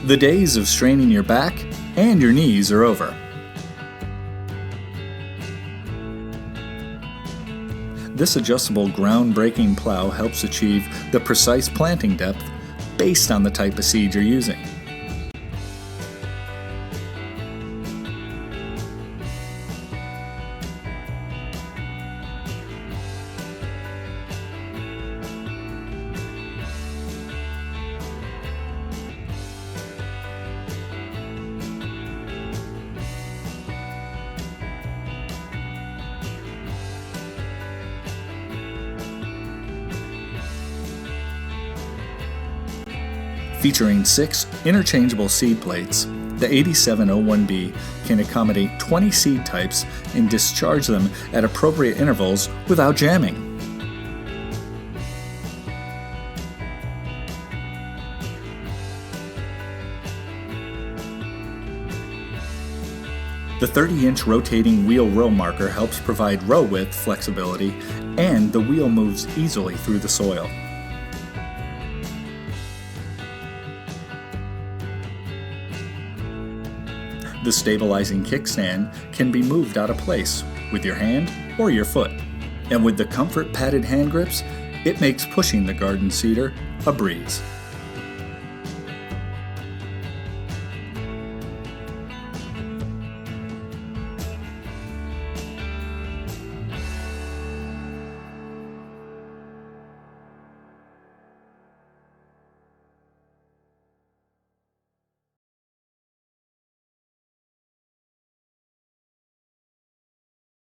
The days of straining your back and your knees are over. This adjustable ground-breaking plow helps achieve the precise planting depth based on the type of seed you're using. Featuring 6 interchangeable seed plates, the 8701B can accommodate 20 seed types and discharge them at appropriate intervals without jamming. The 30-inch rotating wheel row marker helps provide row width flexibility, and the wheel moves easily through the soil. The stabilizing kickstand can be moved out of place with your hand or your foot. And with the comfort padded hand grips, it makes pushing the garden seeder a breeze.